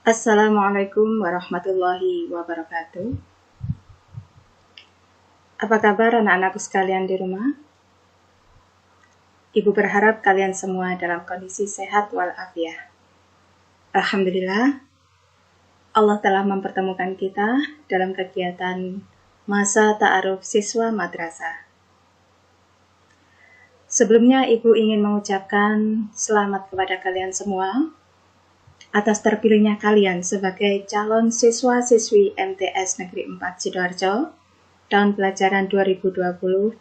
Assalamualaikum warahmatullahi wabarakatuh. Apa kabar anak-anakku sekalian di rumah? Ibu berharap kalian semua dalam kondisi sehat walafiat. Alhamdulillah, Allah telah mempertemukan kita dalam kegiatan masa ta'aruf siswa madrasah. Sebelumnya, Ibu ingin mengucapkan selamat kepada kalian semua atas terpilihnya kalian sebagai calon siswa-siswi MTS Negeri 4 Sidoarjo tahun pelajaran 2020-2021.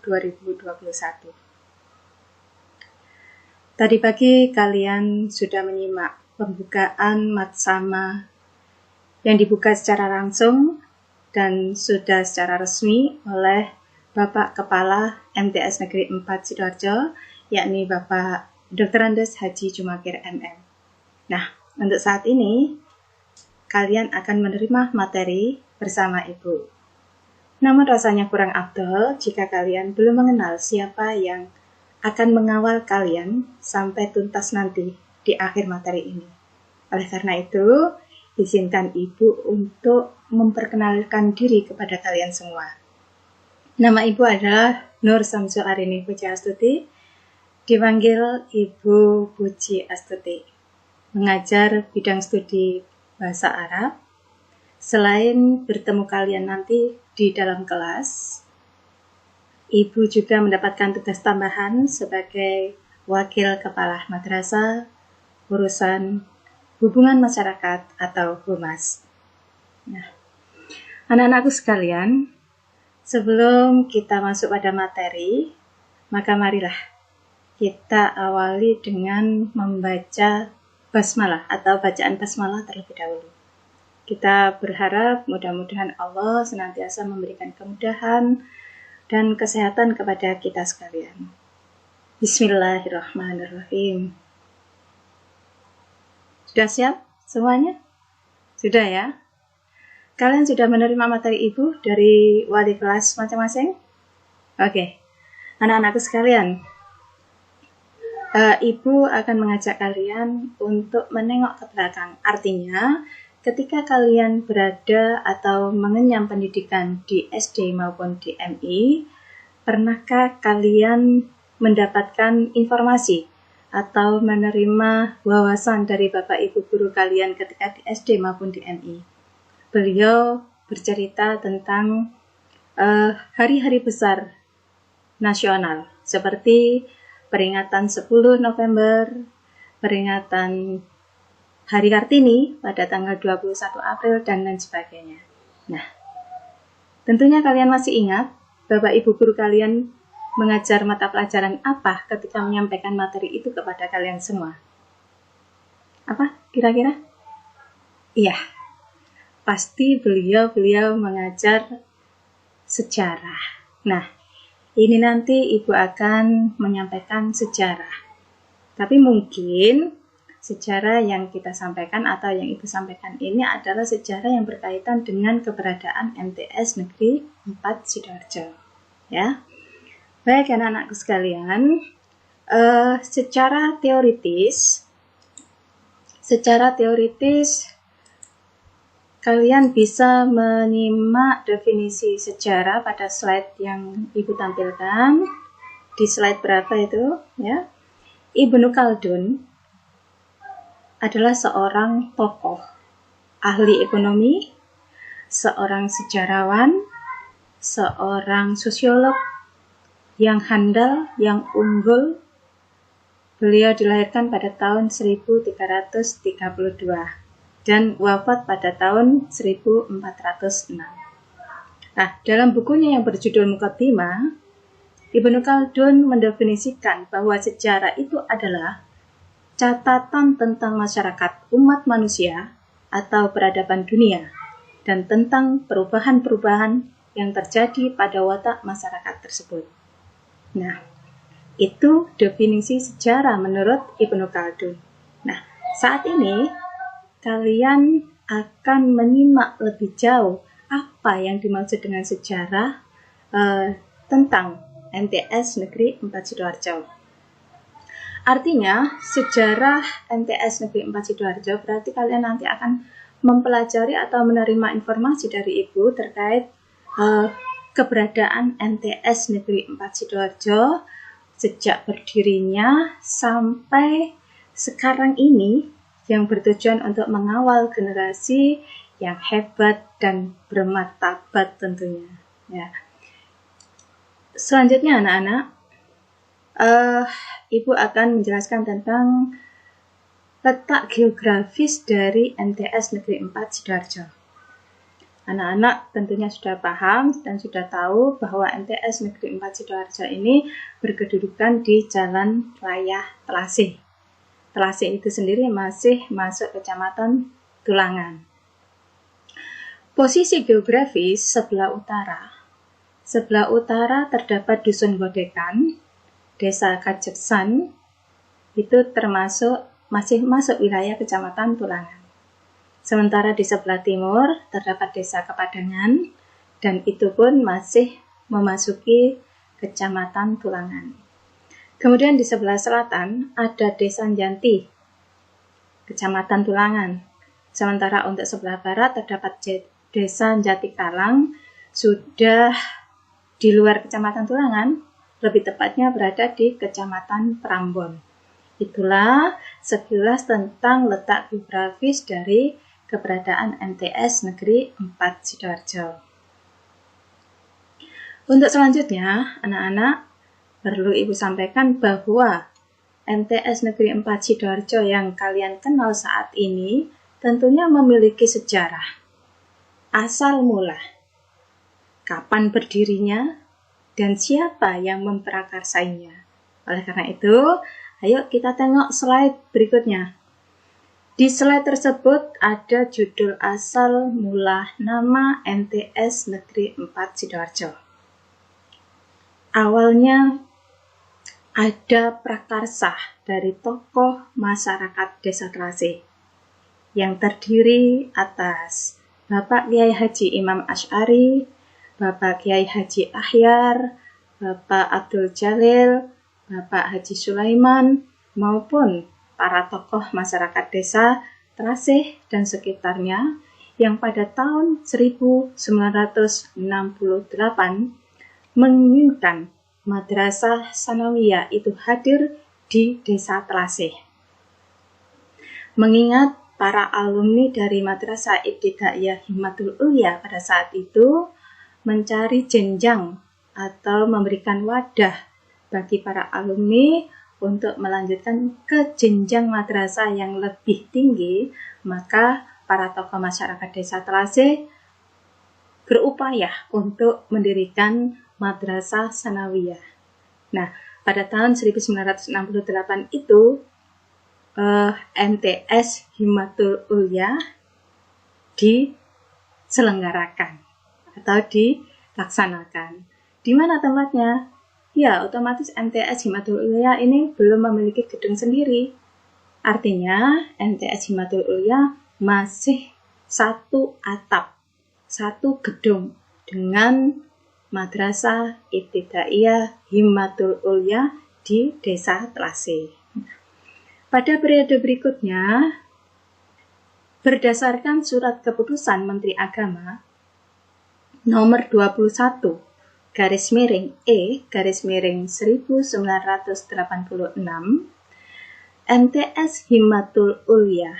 Tadi pagi kalian sudah menyimak pembukaan Matsama yang dibuka secara langsung dan sudah secara resmi oleh Bapak Kepala MTS Negeri 4 Sidoarjo, yakni Bapak Dr. Andes Haji Jumakir MM. Nah, untuk saat ini, kalian akan menerima materi bersama Ibu. Namun rasanya kurang afdol jika kalian belum mengenal siapa yang akan mengawal kalian sampai tuntas nanti di akhir materi ini. Oleh karena itu, izinkan Ibu untuk memperkenalkan diri kepada kalian semua. Nama Ibu adalah Nur Samsu Arini Puji Astuti, dipanggil Ibu Puji Astuti. Mengajar bidang studi bahasa Arab. Selain bertemu kalian nanti di dalam kelas, Ibu juga mendapatkan tugas tambahan sebagai Wakil Kepala Madrasah urusan hubungan masyarakat atau Humas. Nah, anak-anakku sekalian, sebelum kita masuk pada materi, maka marilah kita awali dengan membaca basmalah atau bacaan basmalah terlebih dahulu. Kita berharap mudah-mudahan Allah senantiasa memberikan kemudahan dan kesehatan kepada kita sekalian. Bismillahirrahmanirrahim. Sudah siap semuanya? Sudah ya? Kalian sudah menerima materi Ibu dari wali kelas masing-masing? Oke. Anak-anakku sekalian, Ibu akan mengajak kalian untuk menengok ke belakang. Artinya, ketika kalian berada atau mengenyam pendidikan di SD maupun di MI, pernahkah kalian mendapatkan informasi atau menerima wawasan dari Bapak Ibu guru kalian ketika di SD maupun di MI? Beliau bercerita tentang hari-hari besar nasional seperti peringatan 10 November, peringatan Hari Kartini pada tanggal 21 April, dan lain sebagainya. Nah, tentunya kalian masih ingat Bapak Ibu guru kalian mengajar mata pelajaran apa ketika menyampaikan materi itu kepada kalian semua? Apa kira-kira? Iya, pasti beliau mengajar sejarah. Nah, ini nanti Ibu akan menyampaikan sejarah. Tapi mungkin sejarah yang kita sampaikan atau yang Ibu sampaikan ini adalah sejarah yang berkaitan dengan keberadaan MTS Negeri 4 Sidoarjo. Ya. Baik anak-anakku sekalian, secara teoritis kalian bisa menyimak definisi sejarah pada slide yang Ibu tampilkan. Di slide berapa itu? Ya. Ibnu Khaldun adalah seorang tokoh, ahli ekonomi, seorang sejarawan, seorang sosiolog yang handal, yang unggul. Beliau dilahirkan pada tahun 1332. Dan wafat pada tahun 1406. Nah, dalam bukunya yang berjudul Muqaddimah, Ibnu Khaldun mendefinisikan bahwa sejarah itu adalah catatan tentang masyarakat umat manusia atau peradaban dunia dan tentang perubahan-perubahan yang terjadi pada watak masyarakat tersebut. Nah, itu definisi sejarah menurut Ibnu Khaldun. Nah, saat ini kalian akan menyimak lebih jauh apa yang dimaksud dengan sejarah tentang MTS Negeri 4 Sidoarjo. Artinya, sejarah MTS Negeri 4 Sidoarjo berarti kalian nanti akan mempelajari atau menerima informasi dari Ibu terkait keberadaan MTS Negeri 4 Sidoarjo sejak berdirinya sampai sekarang ini, yang bertujuan untuk mengawal generasi yang hebat dan bermartabat tentunya. Ya. Selanjutnya anak-anak, Ibu akan menjelaskan tentang letak geografis dari MTS Negeri 4 Sidoarjo. Anak-anak tentunya sudah paham dan sudah tahu bahwa MTS Negeri 4 Sidoarjo ini berkedudukan di Jalan Raya Telasih. Telasih itu sendiri masih masuk Kecamatan Tulangan. Posisi geografis sebelah utara. Sebelah utara terdapat Dusun Godekan, Desa Kajeksan, itu masih masuk wilayah Kecamatan Tulangan. Sementara di sebelah timur terdapat Desa Kepadangan, dan itu pun masih memasuki Kecamatan Tulangan. Kemudian di sebelah selatan ada Desa Janti, Kecamatan Tulangan. Sementara untuk sebelah barat terdapat Desa Jatikalang, sudah di luar Kecamatan Tulangan, lebih tepatnya berada di Kecamatan Prambon. Itulah sekilas tentang letak geografis dari keberadaan MTS Negeri 4 Sidoarjo. Untuk selanjutnya, anak-anak, perlu Ibu sampaikan bahwa MTS Negeri 4 Sidoarjo yang kalian kenal saat ini tentunya memiliki sejarah. Asal mula, kapan berdirinya, dan siapa yang memprakarsainya. Oleh karena itu, ayo kita tengok slide berikutnya. Di slide tersebut ada judul asal mula nama MTS Negeri 4 Sidoarjo. Awalnya ada prakarsa dari tokoh masyarakat Desa Telasih yang terdiri atas Bapak Kiai Haji Imam Asy'ari, Bapak Kiai Haji Ahyar, Bapak Abdul Jalil, Bapak Haji Sulaiman, maupun para tokoh masyarakat Desa Telasih dan sekitarnya yang pada tahun 1968 menginginkan Madrasah Sanawiyah itu hadir di Desa Telasih. Mengingat para alumni dari Madrasah Ibtidaiyah Himmatul Ulya pada saat itu mencari jenjang atau memberikan wadah bagi para alumni untuk melanjutkan ke jenjang madrasah yang lebih tinggi, maka para tokoh masyarakat Desa Telasih berupaya untuk mendirikan Madrasah Sanawiyah. Nah, pada tahun 1968 itu MTS Himmatul Ulya diselenggarakan atau dilaksanakan. Di mana tempatnya? Ya, otomatis MTS Himmatul Ulya ini belum memiliki gedung sendiri. Artinya, MTS Himmatul Ulya masih satu atap, satu gedung dengan Madrasah Ibtidaiyah Himmatul Ulya di Desa Telasih. Pada periode berikutnya, berdasarkan surat keputusan Menteri Agama nomor 21 /E/1986, MTS Himmatul Ulya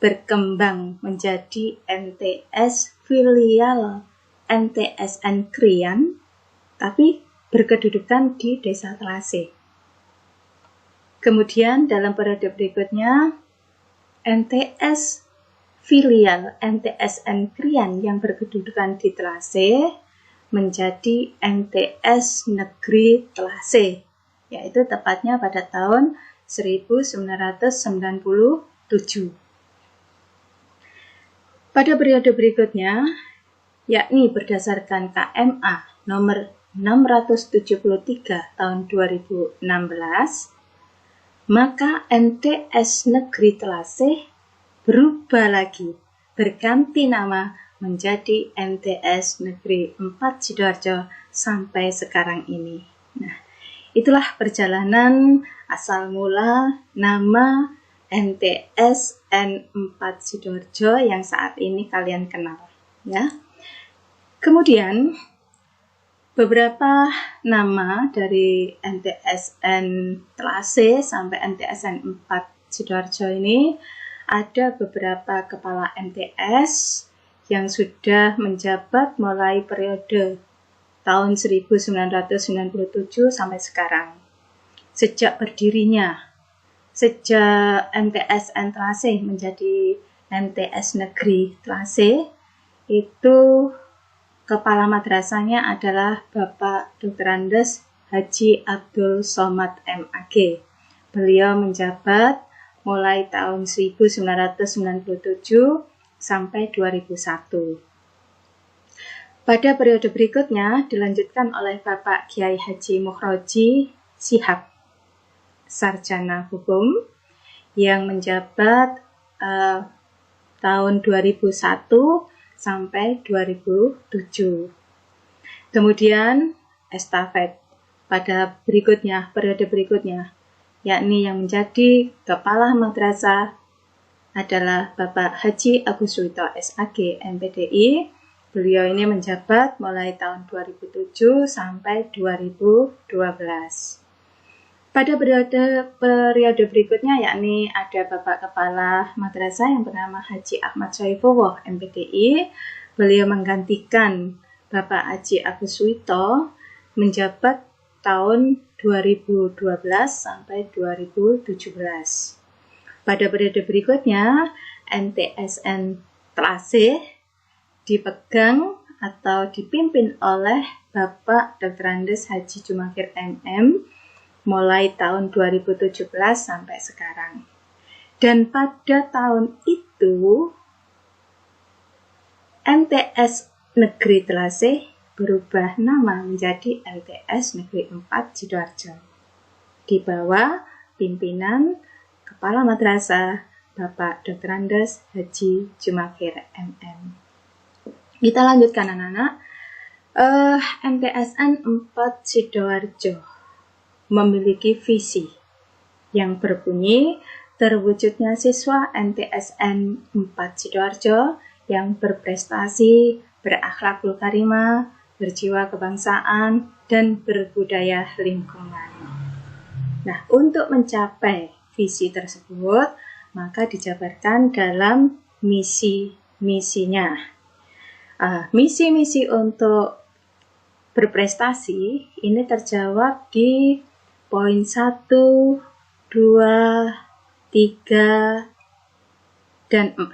berkembang menjadi MTS filial MTSN Krian, tapi berkedudukan di Desa Telasih. Kemudian dalam periode berikutnya, MTS filial MTSN Krian yang berkedudukan di Telasih menjadi MTS Negeri Telasih, yaitu tepatnya pada tahun 1997. Pada periode berikutnya, yakni berdasarkan KMA nomor 673 tahun 2016, maka MTS Negeri Telasih berubah lagi, berganti nama menjadi MTS Negeri 4 Sidoarjo sampai sekarang ini. Nah, itulah perjalanan asal mula nama NTSN 4 Sidoarjo yang saat ini kalian kenal, ya. Kemudian beberapa nama dari NTSN Tlase sampai NTSN 4 Sidoarjo ini, ada beberapa kepala NTS yang sudah menjabat mulai periode tahun 1997 sampai sekarang. Sejak berdirinya, sejak NTSN Tlase menjadi NTS Negeri Tlase, itu kepala madrasahnya adalah Bapak Dr. Andes Haji Abdul Somad MAG. Beliau menjabat mulai tahun 1997 sampai 2001. Pada periode berikutnya dilanjutkan oleh Bapak Kiai Haji Mukhroji Shihab, sarjana hukum, yang menjabat tahun 2001 sampai 2007. Kemudian estafet pada periode berikutnya, yakni yang menjadi kepala madrasah adalah Bapak Haji Agus Suwito SAG MPDI. Beliau ini menjabat mulai tahun 2007 sampai 2012. Pada periode berikutnya, yakni ada Bapak Kepala Madrasah yang bernama Haji Ahmad Saifuwoh MPDI. Beliau menggantikan Bapak Haji Agus Suwito menjabat tahun 2012 sampai 2017. Pada periode berikutnya, NTSN Tlase dipegang atau dipimpin oleh Bapak Dr. Andes Haji Jumakir MM mulai tahun 2017 sampai sekarang. Dan pada tahun itu, NTS Negeri Tlase berubah nama menjadi NTS Negeri 4 Sidoarjo di bawah pimpinan Kepala Madrasah Bapak Dr. Andes Haji Jumakir MM. Kita lanjutkan anak-anak. NTSN 4 Sidoarjo memiliki visi yang berbunyi terwujudnya siswa NTSN 4 Sidoarjo yang berprestasi, berakhlakul karimah, berjiwa kebangsaan, dan berbudaya lingkungan. Nah, untuk mencapai visi tersebut, maka dijabarkan dalam misi-misinya. Misi-misi untuk berprestasi ini terjawab di poin 1, 2, 3, dan 4.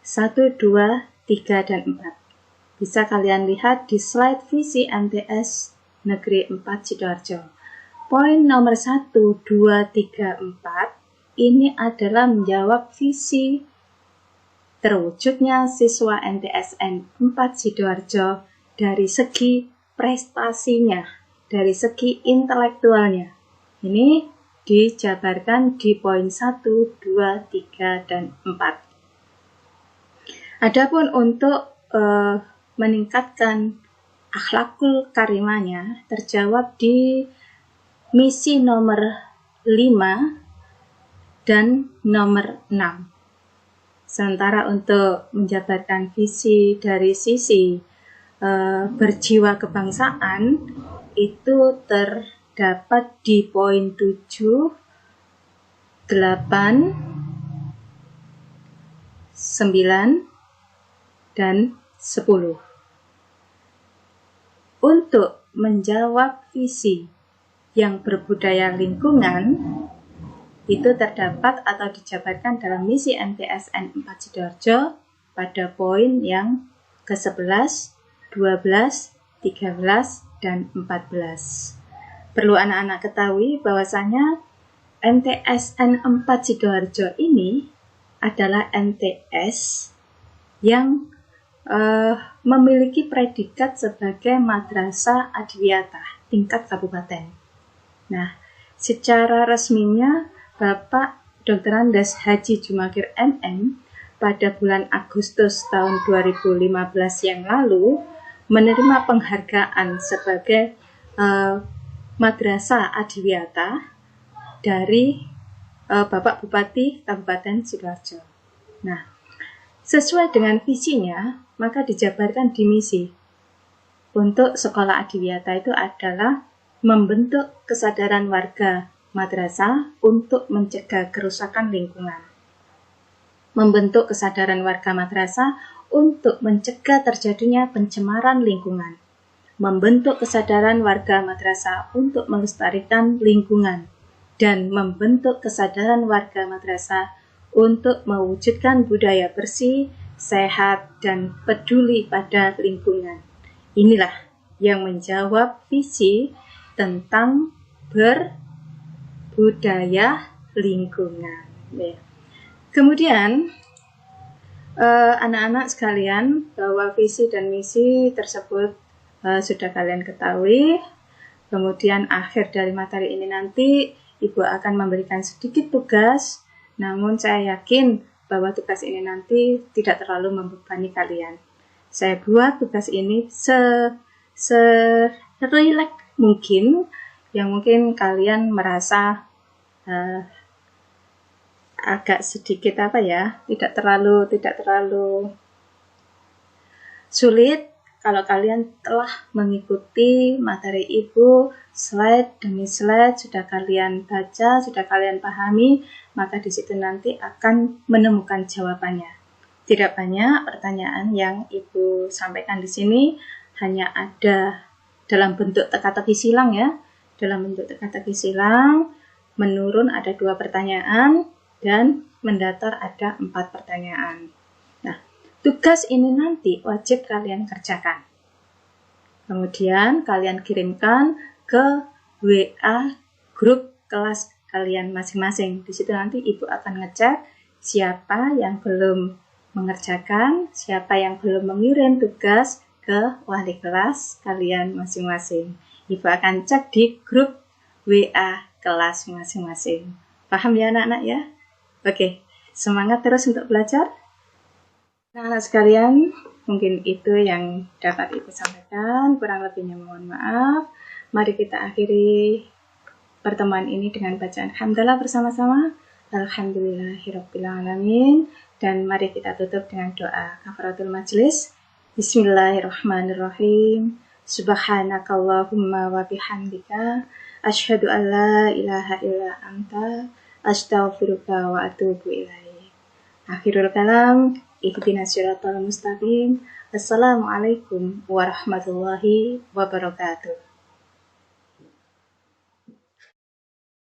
1, 2, 3, dan 4. Bisa kalian lihat di slide visi NTS Negeri 4 Sidoarjo. Poin nomor 1, 2, 3, 4 ini adalah menjawab visi terwujudnya siswa NTSN 4 Sidoarjo dari segi prestasinya, dari segi intelektualnya. Ini dijabarkan di poin 1, 2, 3, dan 4. Adapun untuk meningkatkan akhlakul karimahnya terjawab di misi nomor 5 dan nomor 6. Sementara untuk menjabarkan visi dari sisi berjiwa kebangsaan itu terdapat di poin 7, 8, 9, dan 10. Untuk menjawab visi yang berbudaya lingkungan itu terdapat atau dijabarkan dalam misi NTSN 4 Sidoarjo pada poin yang ke-11, 12, 13, dan 14. Perlu anak-anak ketahui bahwasanya NTSN 4 Sidoarjo ini adalah NTS yang memiliki predikat sebagai madrasah adwiyatah tingkat kabupaten. Nah, secara resminya Bapak Dr. Andes Haji Jumakir MM pada bulan Agustus tahun 2015 yang lalu menerima penghargaan sebagai madrasah adwiyatah dari Bapak Bupati Kabupaten Sidoarjo. Nah, sesuai dengan visinya, maka dijabarkan di misi. Untuk sekolah adiwiyata itu adalah membentuk kesadaran warga madrasah untuk mencegah kerusakan lingkungan. Membentuk kesadaran warga madrasah untuk mencegah terjadinya pencemaran lingkungan. Membentuk kesadaran warga madrasah untuk melestarikan lingkungan. Dan membentuk kesadaran warga madrasah untuk mewujudkan budaya bersih, sehat, dan peduli pada lingkungan. Inilah yang menjawab visi tentang berbudaya lingkungan. Kemudian, anak-anak sekalian, bahwa visi dan misi tersebut sudah kalian ketahui. Kemudian akhir dari materi ini nanti Ibu akan memberikan sedikit tugas, namun saya yakin bahwa tugas ini nanti tidak terlalu membebani kalian. Saya buat tugas ini serileks mungkin, yang mungkin kalian merasa agak sedikit tidak terlalu sulit. Kalau kalian telah mengikuti materi Ibu, slide demi slide sudah kalian baca, sudah kalian pahami, maka di situ nanti akan menemukan jawabannya. Tidak banyak pertanyaan yang Ibu sampaikan di sini, hanya ada dalam bentuk teka-teki silang ya. Dalam bentuk teka-teki silang, menurun ada 2 pertanyaan, dan mendatar ada 4 pertanyaan. Nah, tugas ini nanti wajib kalian kerjakan. Kemudian kalian kirimkan ke WA grup kelas kalian masing-masing. Di situ nanti Ibu akan ngecek siapa yang belum mengerjakan, siapa yang belum mengirim tugas ke wali kelas kalian masing-masing. Ibu akan cek di grup WA kelas masing-masing. Paham ya anak-anak ya? Oke, semangat terus untuk belajar. Nah, sekalian, mungkin itu yang dapat Ibu sampaikan. Kurang lebihnya mohon maaf. Mari kita akhiri pertemuan ini dengan bacaan hamdalah bersama-sama. Alhamdulillahirrabbilalamin. Dan mari kita tutup dengan doa kafaratul majlis. Bismillahirrahmanirrahim. Subhanakallahumma wa bihamdika. Asyhadu an la ilaha illa anta. Astaghfiruka wa atubu ilaih. Akhirul kalam. Ihdinas siratal mustaqim. Assalamualaikum warahmatullahi wabarakatuh.